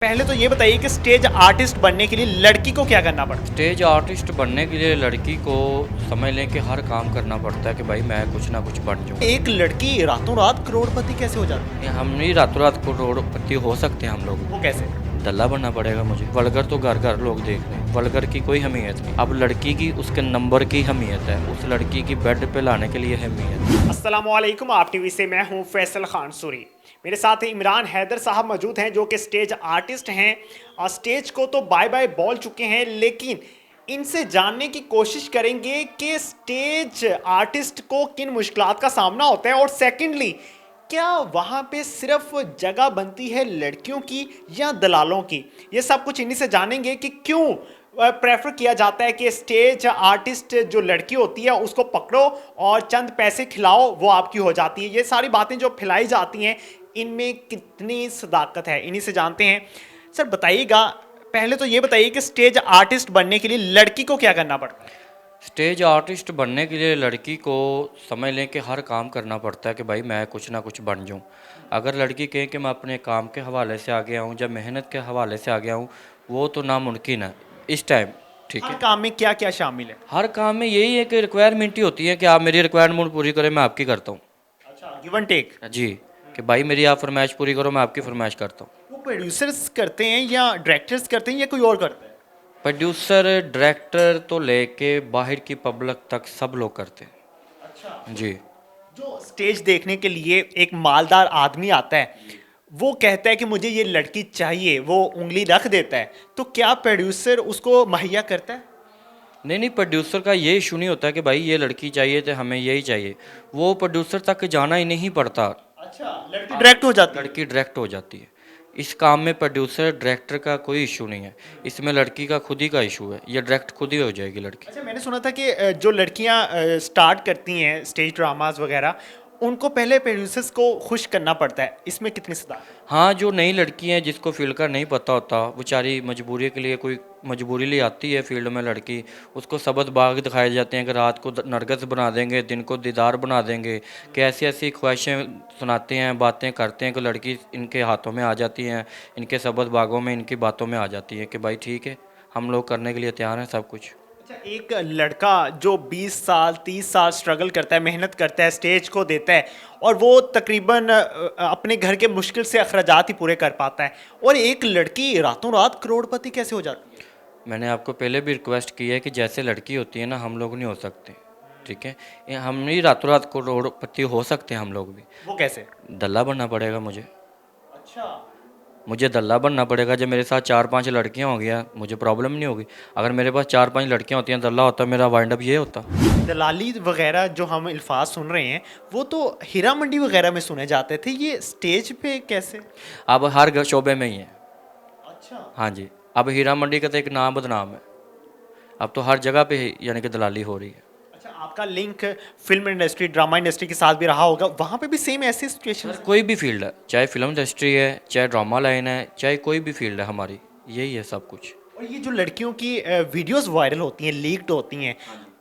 पहले तो ये बताइए कि स्टेज आर्टिस्ट बनने के लिए लड़की को क्या करना पड़ता स्टेज आर्टिस्ट बनने के लिए लड़की को समझ लें कि हर काम करना पड़ता है कि भाई मैं कुछ ना कुछ बन जाऊँ। है? एक लड़की रातों रात करोड़पति कैसे हो जाती है? ये हम नहीं रातों रात करोड़पति हो सकते हैं हम लोग। वो कैसे? दल्ला बनना पड़ेगा मुझे। वल्गर तो घर घर लोग देख रहे हैं, वल्गर की कोई अहमियत नहीं। अब लड़की की उसके नंबर की अहमियत है, उस लड़की की बेड पे लाने के लिए अहमियत। अस्सलामुअलैकुम, आप टीवी से मैं हूं फैसल खान सूरी। मेरे साथ इमरान हैदर साहब मौजूद हैं जो कि स्टेज आर्टिस्ट हैं और स्टेज को तो बाय बाय बोल चुके हैं, लेकिन इनसे जानने की कोशिश करेंगे कि स्टेज आर्टिस्ट को किन मुश्किलात का सामना होता है और सेकेंडली क्या वहाँ पे सिर्फ जगह बनती है लड़कियों की या दलालों की। ये सब कुछ इन्हीं से जानेंगे कि क्यों प्रेफर किया जाता है कि स्टेज आर्टिस्ट जो लड़की होती है उसको पकड़ो और चंद पैसे खिलाओ वो आपकी हो जाती है। ये सारी बातें जो फैलाई जाती हैं इनमें कितनी सदाकत है, इन्हीं से जानते हैं। सर बताइएगा, पहले तो ये बताइए कि स्टेज आर्टिस्ट बनने के लिए लड़की को क्या करना पड़ता है? स्टेज आर्टिस्ट बनने के लिए लड़की को समझ लें कि हर काम करना पड़ता है कि भाई मैं कुछ ना कुछ बन जाऊँ। अगर लड़की कहे कि मैं अपने काम के हवाले से आगे आऊँ या मेहनत के हवाले से आगे आऊँ, वो तो नामुमकिन है इस टाइम। ठीक हर है, काम में क्या क्या शामिल है? हर काम में यही है कि रिक्वायरमेंट ही होती है कि आप मेरी रिक्वायरमेंट पूरी करें, मैं आपकी करता हूँ। अच्छा, गिव एंड टेक। जी, कि भाई मेरी आप फरमाइश पूरी करो, मैं आपकी फरमाइश करता हूँ। वो प्रोड्यूसर्स करते हैं या डायरेक्टर्स करते हैं या कोई और करता है? प्रोड्यूसर डायरेक्टर तो लेके बाहर की पब्लिक तक सब लोग करते अच्छा। हैं। जी, जो स्टेज देखने के लिए एक मालदार आदमी आता है, वो कहता है कि मुझे ये लड़की चाहिए, वो उंगली रख देता है, तो क्या प्रोड्यूसर उसको मुहैया करता है? नहीं नहीं, प्रोड्यूसर का ये इशू नहीं होता कि भाई ये लड़की चाहिए तो हमें यही चाहिए। वो प्रोड्यूसर तक जाना ही नहीं पड़ता। अच्छा, लड़की डायरेक्ट हो जाती है। लड़की डायरेक्ट हो जाती है। इस काम में प्रोड्यूसर डायरेक्टर का कोई इशू नहीं है, इसमें लड़की का खुद ही का इशू है। ये डायरेक्ट खुद ही हो जाएगी लड़की। अच्छा, मैंने सुना था कि जो लड़कियां स्टार्ट करती हैं स्टेज ड्रामास वगैरह, उनको पहले प्रोड्यूसर्स को खुश करना पड़ता है, इसमें कितनी सदा? हाँ, जो नई लड़की हैं जिसको फील्ड का नहीं पता होता, बेचारी मजबूरी के लिए कोई मजबूरी लिए आती है फील्ड में लड़की, उसको सबद बाग दिखाए जाते हैं कि रात को नरगिस बना देंगे, दिन को दीदार बना देंगे, कि ऐसी ऐसी ख्वाहिशें सुनाते हैं, बातें करते हैं कि लड़की इनके हाथों में आ जाती हैं, इनके सबद बागों में, इनकी बातों में आ जाती है कि भाई ठीक है, हम लोग करने के लिए तैयार हैं सब कुछ। अच्छा, एक लड़का जो 20 साल 30 साल स्ट्रगल करता है, मेहनत करता है, स्टेज को देता है और वो तकरीबन अपने घर के मुश्किल से अखराजात ही पूरे कर पाता है, और एक लड़की रातों रात करोड़पति कैसे हो जाती है? मैंने आपको पहले भी रिक्वेस्ट की है कि जैसे लड़की होती है ना, हम लोग नहीं हो सकते। ठीक है, ये हम नहीं रातों रात करोड़पति हो सकते हम लोग भी। वो कैसे? दल्ला बनना पड़ेगा मुझे। अच्छा। मुझे दल्ला बनना पड़ेगा। जब मेरे साथ 4-5 लड़कियां हो गया, मुझे प्रॉब्लम नहीं होगी। अगर मेरे पास 4-5 लड़कियां होती हैं, दल्ला होता, मेरा वाइंड अप ये होता। दलाली वगैरह जो हम अल्फाज सुन रहे हैं वो तो हीरा मंडी वगैरह में सुने जाते थे, ये स्टेज पे कैसे? अब हर शोबे में ही है। अच्छा। हाँ जी, अब हीरा मंडी का तो एक नाम बदनाम है। अब तो हर जगह पे यानी कि दलाली हो रही है। अच्छा, आपका link film industry drama industry के साथ भी रहा होगा, वहाँ पे भी सेम ऐसी सिचुएशन? सर कोई भी फील्ड है, चाहे फिल्म इंडस्ट्री है, चाहे ड्रामा लाइन है, चाहे कोई भी फील्ड है हमारी, यही है सब कुछ। और ये जो लड़कियों की वीडियोस वायरल होती हैं, लीक्ड होती हैं,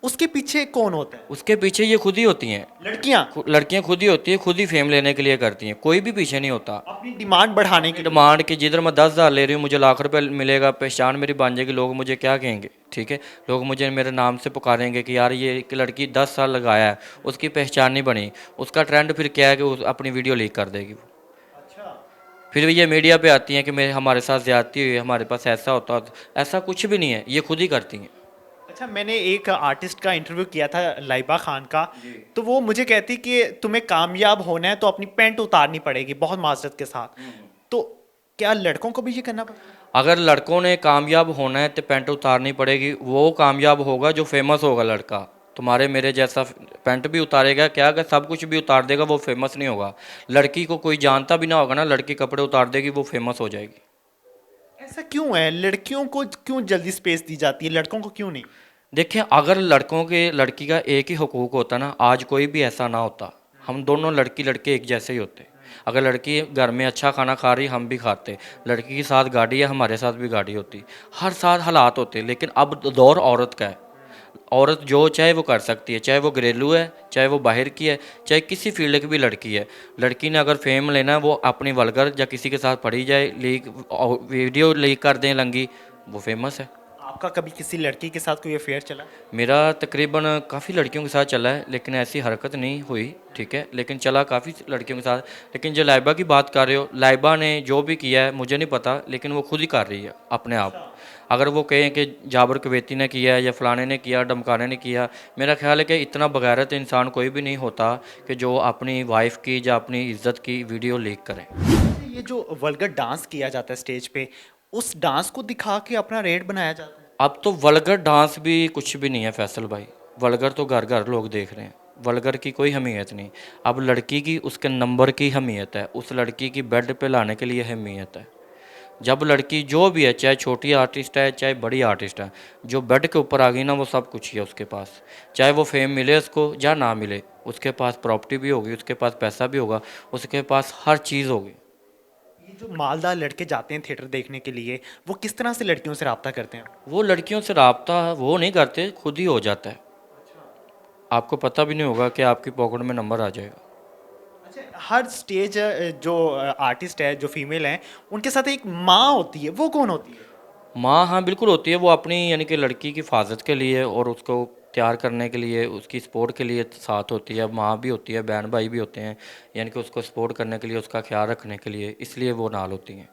उसके पीछे कौन होता है? उसके पीछे ये खुद ही होती हैं। लड़कियां लड़कियां खुद ही होती हैं, खुद ही फेम लेने के लिए करती हैं, कोई भी पीछे नहीं होता। अपनी डिमांड बढ़ाने के लिए। डिमांड कि जिधर मैं 10,000 ले रही हूँ, मुझे लाख रुपए मिलेगा, पहचान मेरी बन जाएगी, लोग मुझे क्या कहेंगे? ठीक है, लोग मुझे मेरे नाम से पुकारेंगे कि यार ये एक लड़की 10 साल लगाया है, उसकी पहचान नहीं बनी। उसका ट्रेंड फिर क्या है कि वो अपनी वीडियो लीक कर देगी वो। अच्छा। फिर ये मीडिया पे आती हैं कि मेरे हमारे साथ ज़्यादती हुई है, हमारे पास ऐसा होता। ऐसा कुछ भी नहीं है, ये खुद ही करती हैं। अच्छा, मैंने एक आर्टिस्ट का इंटरव्यू किया था, लाइबा खान का, तो वो मुझे कहती कि तुम्हें कामयाब होना है तो अपनी पैंट उतारनी पड़ेगी बहुत माजरत के साथ। तो क्या लड़कों को भी ये करना पड़ेगा? अगर लड़कों ने कामयाब होना है तो पैंट उतारनी पड़ेगी। वो कामयाब होगा जो फेमस होगा लड़का। तुम्हारे मेरे जैसा पैंट भी उतारेगा क्या, अगर सब कुछ भी उतार देगा वो फेमस नहीं होगा। लड़की को कोई जानता भी ना होगा ना, लड़की कपड़े उतार देगी वो फेमस हो जाएगी। ऐसा क्यों है? लड़कियों को क्यों जल्दी स्पेस दी जाती है, लड़कों को क्यों नहीं? देखिए, अगर लड़कों के लड़की का एक ही हुकूक होता ना, आज कोई भी ऐसा ना होता। हम दोनों लड़की लड़के एक जैसे ही होते। अगर लड़की घर में अच्छा खाना खा रही, हम भी खाते। लड़की के साथ गाड़ी है, हमारे साथ भी गाड़ी होती। हर साथ हालात होते, लेकिन अब दौर औरत का है। औरत जो चाहे वो कर सकती है, चाहे वो घरेलू है, चाहे वो बाहर की है, चाहे किसी फील्ड की भी लड़की है। लड़की ने अगर फेम लेना है, वो अपनी वल्गर या किसी के साथ पड़ी जाए, लीक वीडियो लीक कर दें लंगी, वो फेमस है। आपका कभी किसी लड़की के साथ कोई अफेयर चला? मेरा तकरीबन काफ़ी लड़कियों के साथ चला है, लेकिन ऐसी हरकत नहीं हुई, ठीक है, लेकिन चला काफ़ी लड़कियों के साथ। लेकिन जो लाइबा की बात कर रहे हो, लाइबा ने जो भी किया है मुझे नहीं पता, लेकिन वो खुद ही कर रही है अपने आप। अगर वो कहें कि जाबर कवेती ने किया है या फलाने ने किया, डमकाने ने किया, मेरा ख्याल है कि इतना बगैरत इंसान कोई भी नहीं होता कि जो अपनी वाइफ की या अपनी इज्जत की वीडियो लीक करे। ये जो वल्गर डांस किया जाता है स्टेज पे, उस डांस को दिखा के अपना रेट बनाया जाता है। अब तो वल्गर डांस भी कुछ भी नहीं है फैसल भाई। वल्गर तो घर घर लोग देख रहे हैं, वल्गर की कोई अहमियत नहीं। अब लड़की की उसके नंबर की अहमियत है, उस लड़की की बेड पे लाने के लिए अहमियत है। जब लड़की जो भी है, चाहे छोटी आर्टिस्ट है चाहे बड़ी आर्टिस्ट है, जो बेड के ऊपर आ गई ना, वो सब कुछ ही है उसके पास। चाहे वो फेम मिले उसको या ना मिले, उसके पास प्रॉपर्टी भी होगी, उसके पास पैसा भी होगा, उसके पास हर चीज़ होगी। ये जो मालदार लड़के जाते हैं थिएटर देखने के लिए, वो किस तरह से लड़कियों से रब्ता करते हैं? वो लड़कियों से रब्ता वो नहीं करते, खुद ही हो जाता है। आपको पता भी नहीं होगा कि आपकी पॉकेट में नंबर आ जाएगा। अच्छा, हर स्टेज जो आर्टिस्ट है, जो फीमेल हैं, उनके साथ एक माँ होती है, वो कौन होती है? माँ, हाँ बिल्कुल होती है। वो अपनी यानी कि लड़की की हिफाजत के लिए और उसको तैयार करने के लिए, उसकी सपोर्ट के लिए साथ होती है। माँ भी होती है, बहन भाई भी होते हैं, यानी कि उसको सपोर्ट करने के लिए, उसका ख्याल रखने के लिए, इसलिए वो नाल होती हैं।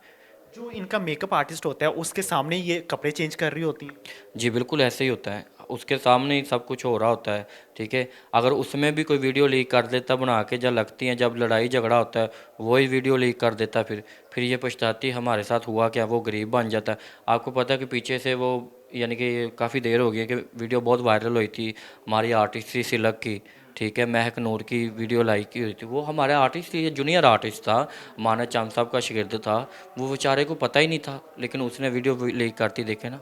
जो इनका मेकअप आर्टिस्ट होता है, उसके सामने ये कपड़े चेंज कर रही होती हैं। जी बिल्कुल ऐसे ही होता है, उसके सामने ही सब कुछ हो रहा होता है, ठीक है। अगर उसमें भी कोई वीडियो लीक कर देता बना के, जब लगती हैं, जब लड़ाई झगड़ा होता है, वही वीडियो लीक कर देता, फिर ये पछताती हमारे साथ हुआ क्या, वो गरीब बन जाता है। आपको पता है कि पीछे से वो यानी कि काफ़ी देर हो गई है कि वीडियो बहुत वायरल हुई थी, हमारी आर्टिस्ट थी सिलक की, ठीक है, महक नूर की वीडियो लाइक की हुई थी। वो हमारे आर्टिस्ट थी, ये जूनियर आर्टिस्ट था, माना चांद साहब का शागिर्द था। वो बेचारे को पता ही नहीं था, लेकिन उसने वीडियो लीक करती देखे ना।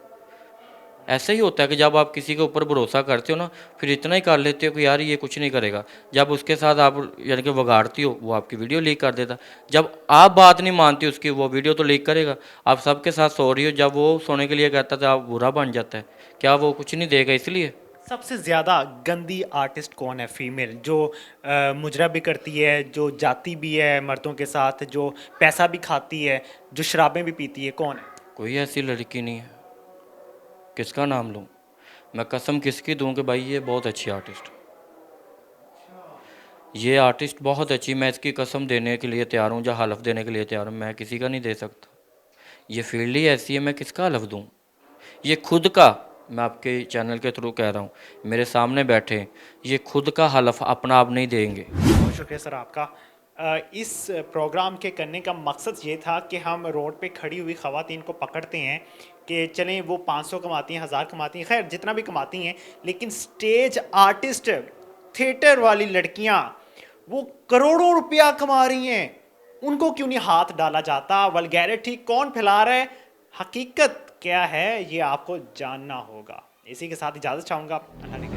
ऐसे ही होता है कि जब आप किसी के ऊपर भरोसा करते हो ना, फिर इतना ही कर लेते हो कि यार ये कुछ नहीं करेगा। जब उसके साथ आप यानी कि वगाड़ती हो, वो आपकी वीडियो लीक कर देता। जब आप बात नहीं मानती उसकी, वो वीडियो तो लीक करेगा। आप सबके साथ सो रही हो, जब वो सोने के लिए कहता था, आप बुरा बन जाता है। क्या वो कुछ नहीं देगा इसलिए? सबसे ज़्यादा गंदी आर्टिस्ट कौन है फीमेल, जो मुजरा भी करती है, जो जाती भी है मर्दों के साथ, जो पैसा भी खाती है, जो शराबें भी पीती है, कौन है? कोई ऐसी लड़की नहीं है। किसका नाम लूँ? मैं कसम किसकी दूँ कि भाई ये बहुत अच्छी आर्टिस्ट, ये आर्टिस्ट बहुत अच्छी, मैं इसकी कसम देने के लिए तैयार हूँ या हलफ देने के लिए तैयार हूँ। मैं किसी का नहीं दे सकता, ये फील्ड ही ऐसी है, मैं किसका हलफ दूँ? ये खुद का, मैं आपके चैनल के थ्रू कह रहा हूँ, मेरे सामने बैठे, ये खुद का हलफ अपना आप नहीं देंगे। बहुत शुक्रिया सर आपका। इस प्रोग्राम के करने का मकसद ये था कि हम रोड पे खड़ी हुई ख़वातीन को पकड़ते हैं कि चलें वो 500 कमाती हैं, 1000 कमाती हैं, खैर जितना भी कमाती हैं, लेकिन स्टेज आर्टिस्ट, थिएटर वाली लड़कियां, वो करोड़ों रुपया कमा रही हैं, उनको क्यों नहीं हाथ डाला जाता? वल्गैरिटी कौन फैला रहा है? हकीकत क्या है, ये आपको जानना होगा। इसी के साथ इजाज़त चाहूँगा। अल्लाह ने